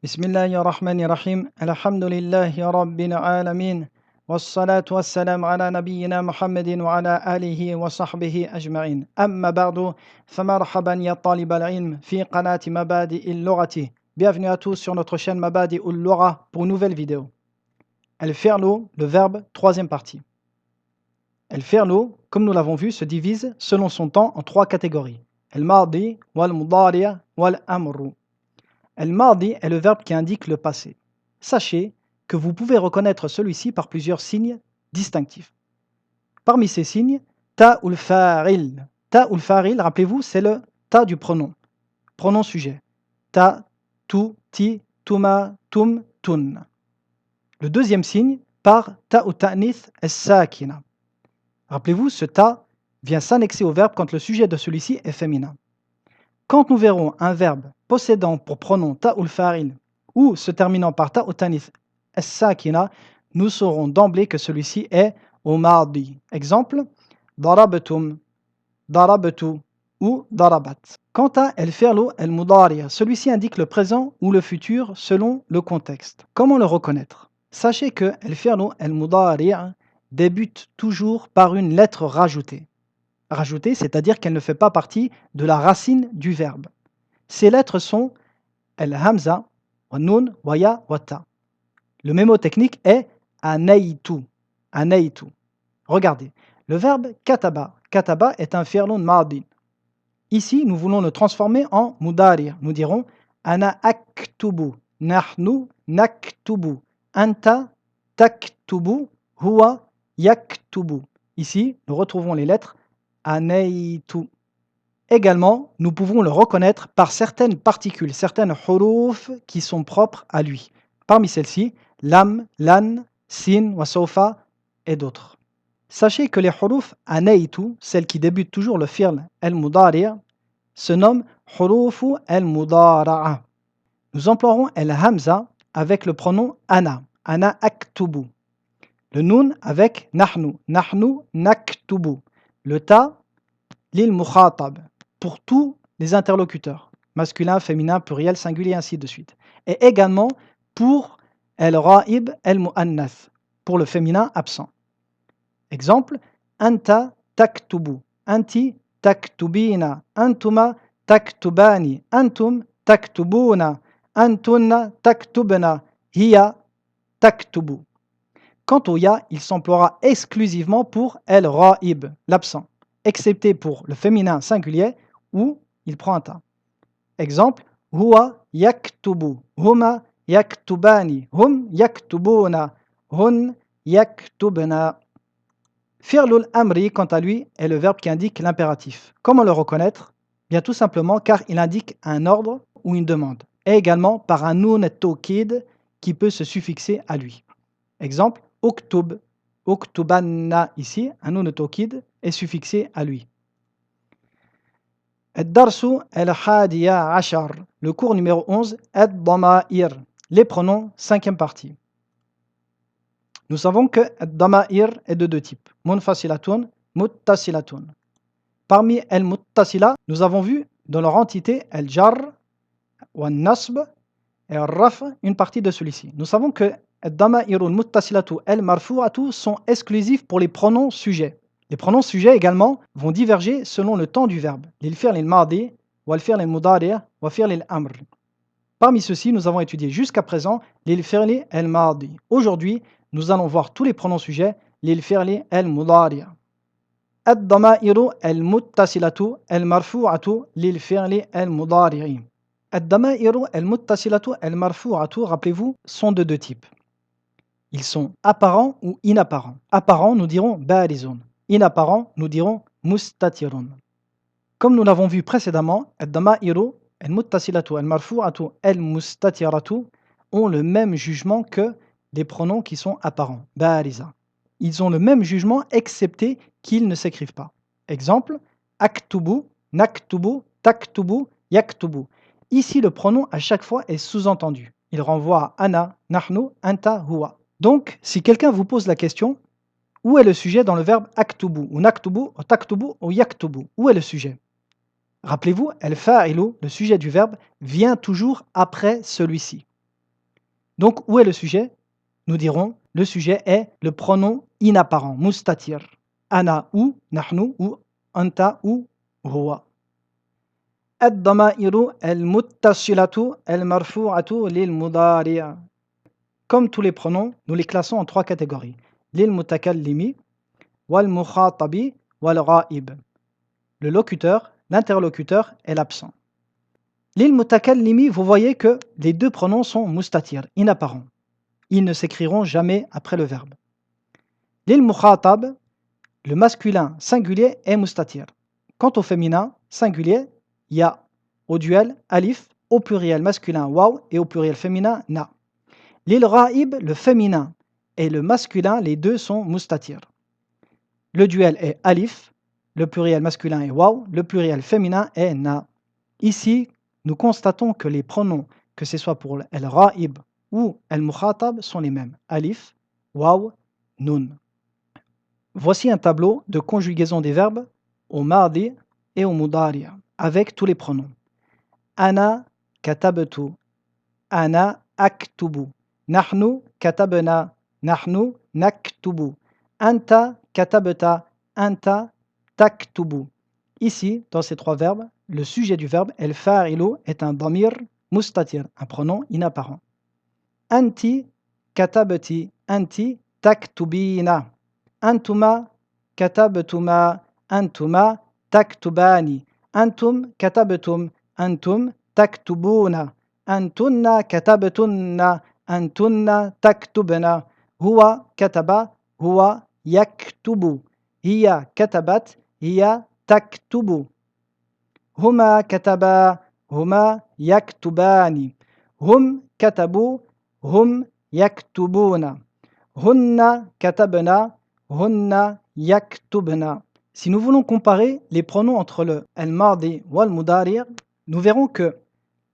بسم الله الرحمن الرحيم الحمد لله رب العالمين والصلاة والسلام على نبينا محمد وعلى آله وصحبه أجمعين أما بعد فمرحبا يا طالب العلم في قناة مبادئ اللغة. Bienvenue à tous sur notre chaîne Mabadi ul Lugha pour une nouvelle vidéo. El-fi'lu, le verbe, troisième partie. El-fi'lu, comme nous l'avons vu, se divise selon son temps en trois catégories. El-madi, wal-mudari' wal-amru. El-Madi est le verbe qui indique le passé. Sachez que vous pouvez reconnaître celui-ci par plusieurs signes distinctifs. Parmi ces signes, ta ou fa'il. Ta ou fa'il, rappelez-vous, c'est le ta du pronom sujet. Ta, tu, ti, tuma, tum, tun. Le deuxième signe, par ta ou ta'nith es-sakina. Rappelez-vous, ce ta vient s'annexer au verbe quand le sujet de celui-ci est féminin. Quand nous verrons un verbe possédant pour pronom ta ou fa'il ou se terminant par ta ou tanith as-sakina, nous saurons d'emblée que celui-ci est au mardi. Exemple, darabtum, darabtu ou darabat. Quant à el-fi'lu el-mudari', celui-ci indique le présent ou le futur selon le contexte. Comment le reconnaître? Sachez que el-fi'lu el-mudari' débute toujours par une lettre rajoutée. Rajoutée, c'est-à-dire qu'elle ne fait pas partie de la racine du verbe. Ces lettres sont el-hamza, wa-nun, wa-ya, wa-ta. Le mémo technique est anaytu. Anaytu. Regardez, le verbe kataba. Kataba est un fi'lun madin. Ici, nous voulons le transformer en mudari'. Nous dirons ana aktubu, nahnu naktubu, anta taktubu, huwa yaktubu. Ici, nous retrouvons les lettres anaytu. Également, nous pouvons le reconnaître par certaines particules, certaines huruf qui sont propres à lui. Parmi celles-ci, lam, lan, sin, wasawfa et d'autres. Sachez que les huruf anaytu, celles qui débutent toujours le fi'l al-mudari', se nomment hurufu al-mudara'a. Nous emploierons el-hamza avec le pronom ana, ana aktubu. Le nun avec nahnu, nahnu naktubu. Le ta, lil mukhatab, pour tous les interlocuteurs, masculin, féminin, pluriel, singulier, ainsi de suite. Et également pour el-ra'ib el-mu'annath, pour le féminin absent. Exemple, anta taktubu, anti taktubina, antuma taktubani, antum taktubuna, antunna taktubna, hiya taktubu. Quant au ya, il s'emploiera exclusivement pour el-ra'ib, l'absent, excepté pour le féminin singulier où il prend un ta. Exemple, huwa yaktubu, huma yaktubani, hum yaktubuna, hun yaktubna. Fi'lul amri, quant à lui, est le verbe qui indique l'impératif. Comment le reconnaître? Bien tout simplement car il indique un ordre ou une demande, et également par un nun tawkid qui peut se suffixer à lui. Exemple, uktub, uktubanna, ici, un nun tawkid est suffixé à lui. Ad-darsu al-hadiya ashar, le cours numéro 11, ad-dama'ir, les pronoms, cinquième partie. Nous savons que ad-dama'ir est de deux types, munfasilatun, muttasilatun. Parmi al-muttasila, nous avons vu dans leur entité al-jar, ou al-nasb et al-raf, une partie de celui-ci. Nous savons que ad-dama'irun muttasilatu al-marfu'atu sont exclusifs pour les pronoms sujets. Les pronoms sujets également vont diverger selon le temps du verbe. L'il-fi'l al-madi, ou al-fi'l al-mudari', ou al-fi'l al-amr. Parmi ceux-ci, nous avons étudié jusqu'à présent l'il-fi'l al-madi. Aujourd'hui, nous allons voir tous les pronoms sujets, l'il-fi'l al-mudari'. Ad-dama'iru al-muttasilatu al-marfu'atu lil-fi'l al-mudari'i. Ad-dama'iru al-muttasilatu al-marfu'atu, rappelez-vous, sont de deux types. Ils sont apparents ou inapparents. Apparents, nous dirons barizun. Inapparents, nous dirons mustatirun. Comme nous l'avons vu précédemment, ad-dama'iru al-muttasilatu al-marfu'atu al-mustatiratu ont le même jugement que les pronoms qui sont apparents, bariza. Ils ont le même jugement excepté qu'ils ne s'écrivent pas. Exemple, aktubu, naktubu, taktubu, yaktubu. Ici, le pronom à chaque fois est sous-entendu. Il renvoie à ana, nahnu, anta, huwa. Donc, si quelqu'un vous pose la question, où est le sujet dans le verbe aktubu, ou naktubu, ou taktubu, ou yaktubu? Où est le sujet? Rappelez-vous, el-fa'ilu, le sujet du verbe, vient toujours après celui-ci. Donc, où est le sujet? Nous dirons, le sujet est le pronom inapparent, mustatir. Ana ou nahnu ou anta ou huwa. الضمائر المتصلة المرفوعة للمضارع. Comme tous les pronoms, nous les classons en trois catégories. للمتكلم والمخاطب والغائب. Le locuteur, l'interlocuteur et l'absent. للمتكلم, vous voyez que les deux pronoms sont mustatir, inapparents. Ils ne s'écriront jamais après le verbe. للمخاطب, le masculin singulier est mustatir. Quant au féminin singulier, il y a au duel alif, au pluriel masculin waw et au pluriel féminin na. Lil-ghaib, le féminin et le masculin, les deux sont mustatir. Le duel est alif, le pluriel masculin est waw, le pluriel féminin est na. Ici, nous constatons que les pronoms, que ce soit pour el-ghaib ou el-mukhatab, sont les mêmes. Alif, waw, nun. Voici un tableau de conjugaison des verbes au mardi et au mudari avec tous les pronoms. Ana katabtu, ana aktubu, nahnu katabna, nahnu naktubu, anta katabta, anta taktubu. Ici, dans ces trois verbes, le sujet du verbe el-fa'ilu est un damir mustatir, un pronom inapparent. Anti katabti, anti taktubina. أنتما كتبتما أنتما تكتبان أنتم كتبتم أنتم تكتبون أنتن كتبتن أنتن تكتبن هو كتب هو يكتب هي كتبت هي تكتب هما كتبا هما يكتبان هم كتبوا هم يكتبون هن كتبنا Hunna yaktubna. Si nous voulons comparer les pronoms entre le al-mardi ou al-mudari', nous verrons que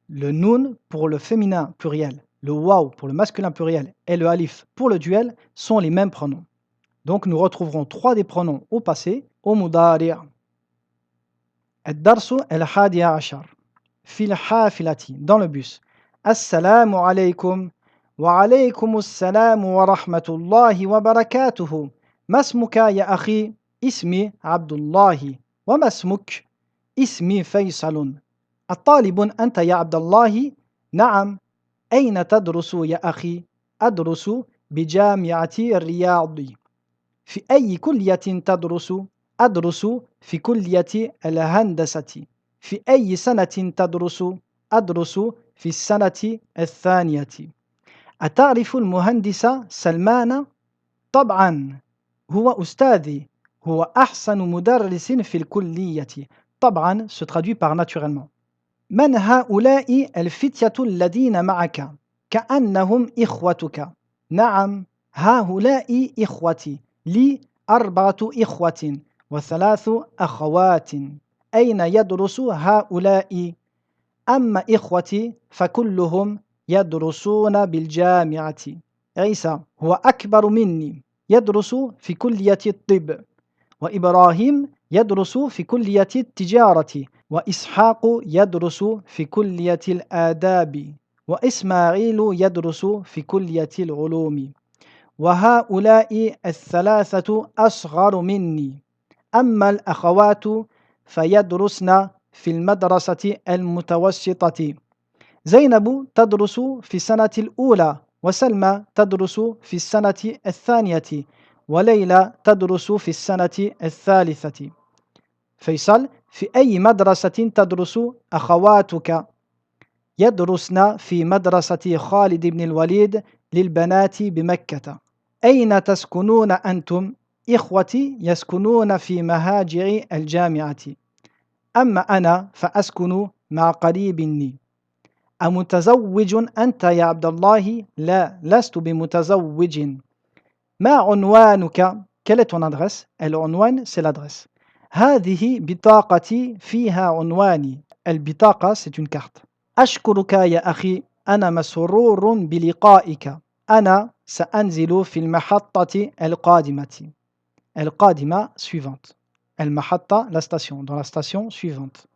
le nun pour le féminin pluriel, le waw pour le masculin pluriel et le alif pour le duel sont les mêmes pronoms. Donc nous retrouverons trois des pronoms au passé au mudari'. الدرس الحادي عشر في الحافلة dans le bus. السلام عليكم وعليكم السلام ورحمة الله وبركاته. ما اسمك يا أخي؟ اسمي عبد الله. وما اسمك؟ اسمي فيصل. الطالب أنت يا عبد الله؟ نعم. أين تدرس يا أخي؟ أدرس بجامعة الرياض. في أي كلية تدرس؟ أدرس في كلية الهندسة. في أي سنة تدرس؟ أدرس في السنة الثانية. أتعرف المهندس سلمان؟ طبعا هو أستاذي هو أحسن مدرس في الكلية. طبعا se traduit par naturellement. من هؤلاء الفتية الذين معك؟ كأنهم إخوتك. نعم هؤلاء إخوتي لي 4 إخوة و3 أخوات. أين يدرس هؤلاء؟ أما إخوتي فكلهم يدرسون بالجامعة. عيسى هو أكبر مني يدرس في كلية الطب. وإبراهيم يدرس في كلية التجارة. وإسحاق يدرس في كلية الآداب. وإسماعيل يدرس في كلية العلوم. وهؤلاء الثلاثة أصغر مني. أما الأخوات فيدرسن في المدرسة المتوسطة. زينب تدرس في السنة الأولى وسلمى تدرس في السنة الثانية وليلى تدرس في السنة الثالثة. فيصل في أي مدرسة تدرس أخواتك؟ يدرسن في مدرسة خالد بن الوليد للبنات بمكة. أين تسكنون أنتم؟ إخوتي يسكنون في مهاجر الجامعة. أما أنا فأسكن مع قريب لي. أمتزوج أنت يا عبد الله؟ لا لست بمتزوج. ما عنوانك؟ Quelle est ton adresse? العنوان c'est l'adresse. هذه بطاقتي فيها عنواني. البطاقة c'est une carte. أشكرك يا أخي أنا مسرور بلقائك. أنا سأنزل في المحطة القادمة. القادمة suivante. المحطة la station, dans la station suivante.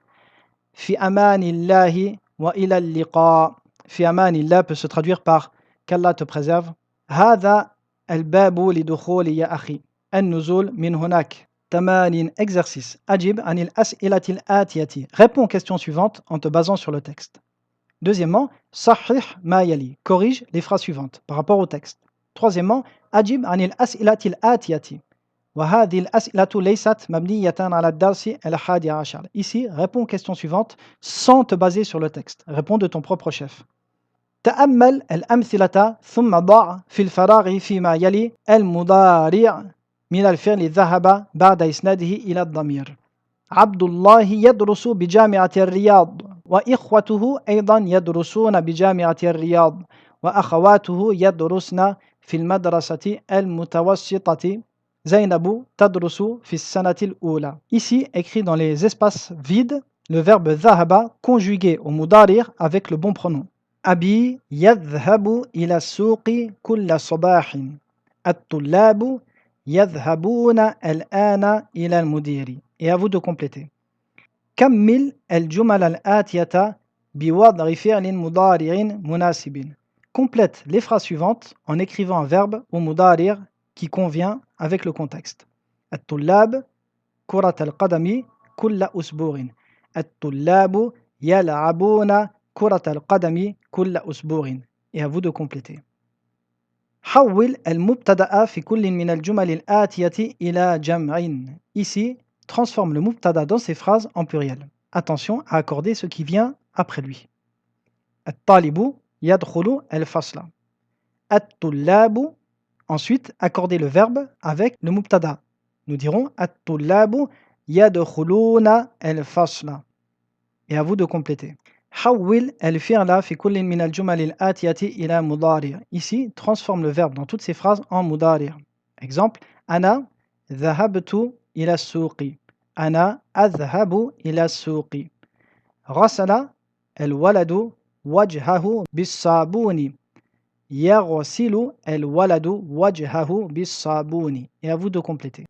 في أمان الله وإلى اللقاء. في أمان الله peut se traduire par qu'Allah te préserve. هذا الباب لدخول يا أخي النزول من هناك. تمارين exercice. أجب عن الأسئلة الآتية. Réponds aux questions suivantes en te basant sur le texte. Deuxièmement, صحح ما يلي. Corrige les phrases suivantes par rapport au texte. Troisièmement, أجب عن الأسئلة الآتية. وهذه الأسئلة ليست مبنية على الدرس الحادي عشر. Ici, réponds aux questions suivantes sans te baser sur le texte. Réponds de ton propre chef. تأمل الأمثلة ثم ضع في الفراغ فيما يلي المضارع من الفعل ذهب بعد إسناده إلى الضمير. عبد الله يدرس بجامعة الرياض وإخوته أيضا يدرسون بجامعة الرياض وأخواته يدرسن في المدرسة المتوسطة. زينب تدرس في السنة الأولى. Ici, écrit dans les espaces vides, le verbe ذهب conjugué au مضارع avec le bon pronom. أبي يذهب إلى السوق كل صباح. الطلاب يذهبون الآن إلى المدير. Et à vous de compléter. كمل الجمل الآتية بوضع فعل مضارع مناسب. Complète les phrases suivantes en écrivant un verbe au مضارع qui convient avec le contexte. الطلاب كرة القدم كل أسبوع. الطلاب يلعبون كرة القدم كل أسبوع. Et à vous de compléter. حول المبتدأ في كل من الجمل الآتية إلى جمع. Ici, transforme le mubtada dans ces phrases en pluriel. Attention à accorder ce qui vient après lui. الطالب يدخل الفصل. الطلاب. Ensuite, accorder le verbe avec le mubtada. Nous dirons الطلاب يدخلون الفصل. Et à vous de compléter. حول الفعل في كل من الجمل الآتية إلى مضارع. Ici, transforme le verbe dans toutes ces phrases en مضارع. Exemple, أنا ذهبت إلى السوق. أنا أذهب إلى السوق. غسل الولد وجهه بالصابون. يغسل الولد وجهه بالصابون. Et à vous de compléter.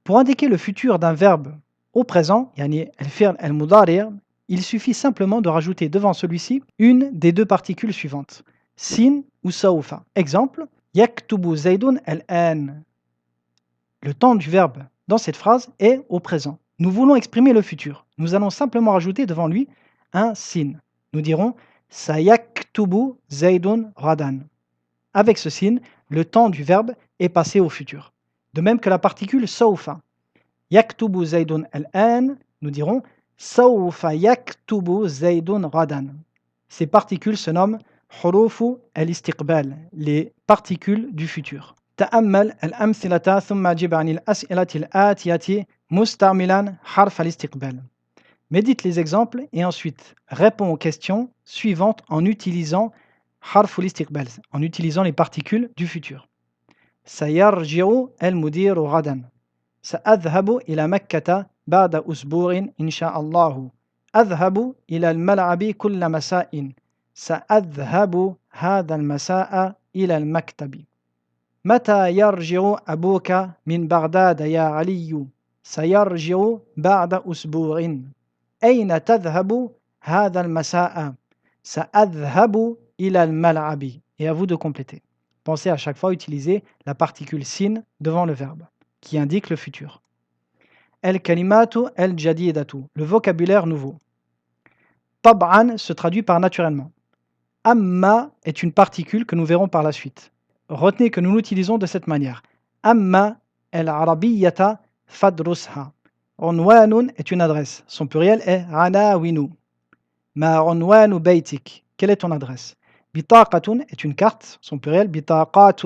Pour indiquer le futur d'un verbe au présent, يعني الفعل المضارع, il suffit simplement de rajouter devant celui-ci une des deux particules suivantes, sin ou saufa. Exemple, يكتب زيد الآن. Le temps du verbe dans cette phrase est au présent. Nous voulons exprimer le futur. Nous allons simplement rajouter devant lui un sin. Nous dirons سيكتب زيد غدا. Avec ce sin, le temps du verbe est passé au futur. De même que la particule saufa. يكتب زيد الآن, nous dirons سوف يكتب زيد غدا. Ces particules se nomment حروف الاستقبال, les particules du futur. تأمل الأمثلة ثم أجب عن الأسئلة الآتية مستعملا حرف الاستقبال. Médite les exemples et ensuite réponds aux questions suivantes en utilisant حرف الاستقبال, en utilisant les particules du futur. سيرجع المدير غدا. سأذهب إلى مكة بعد أسبوع إن شاء الله. أذهب إلى الملعب كل مساء. سأذهب هذا المساء إلى المكتب. متى يرجع أبوك من بغداد يا علي؟ سيرجع بعد أسبوع. أين تذهب هذا المساء؟ سأذهب إلى الملعب. Et à vous de compléter. Pensez à chaque fois à utiliser la particule sin devant le verbe, qui indique le futur. الكلمات الجديدة, le vocabulaire nouveau. طبعا se traduit par naturellement. Amma est une particule que nous verrons par la suite. Retenez que nous l'utilisons de cette manière. Amma العربية فادرسها. عنوان est une adresse. Son pluriel est عناوين. ما عنوان بيتك? Quelle est ton adresse? بطاقة est une carte. Son pluriel بطاقات.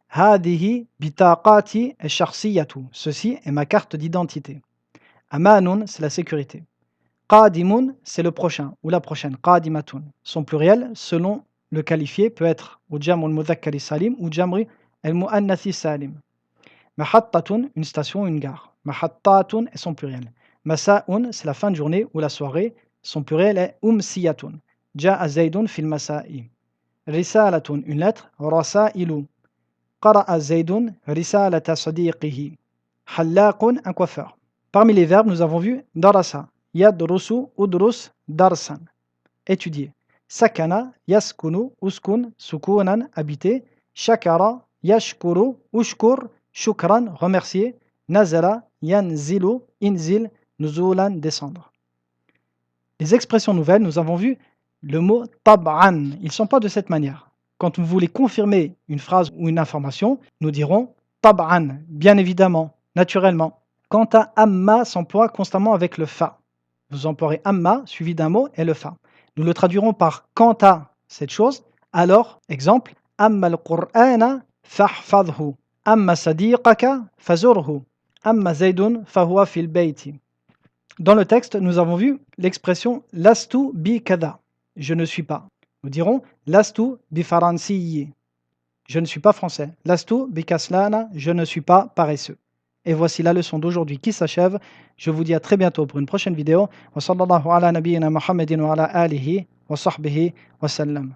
هذه بطاقاتي الشخصية. Ceci est ma carte d'identité. أمان, c'est la sécurité. قادم, c'est le prochain ou la prochaine. قادمة. Son pluriel, selon le qualifié, peut être au جمع المذكر السالم ou جمع المؤنث السالم. محطة, une station, une gare. محطات est son pluriel. مساء, c'est la fin de journée ou la soirée. Son pluriel est أمسية. جاء زيد في المساء. رسالة, une lettre. رسائل. قرأ زيد رسالة صديقه. حلاق, un coiffeur. Parmi les verbes, nous avons vu darasa, yadrusu, udrus, darsan, étudier. Sakana, yaskunu, uskun, sukunan, habiter. Shakara, yashkuru, ushkur, shukran, remercier. Nazala, yanzilu, inzil, nuzulan, descendre. Les expressions nouvelles, nous avons vu le mot tab'an. Ils ne sont pas de cette manière. Quand vous voulez confirmer une phrase ou une information, nous dirons tab'an, bien évidemment, naturellement. Quant à amma s'emploie constamment avec le fa. Vous emploierez amma suivi d'un mot et le fa. Nous le traduirons par quant à cette chose. Alors, exemple, amma al-Qur'ana fahfadhu. Amma sadiqaka fazurhu. Amma zaydun fahuwa fil bayti. Dans le texte, nous avons vu l'expression lastu bi kada. Je ne suis pas. Nous dirons lastu bi faransiyi. Je ne suis pas français. Lastu bi kaslana. Je ne suis pas paresseux. Et voici la leçon d'aujourd'hui qui s'achève. Je vous dis à très bientôt pour une prochaine vidéo. Wa sallallahu ala nabiyyina Muhammadin wa ala alihi wa sahbihi wa sallam.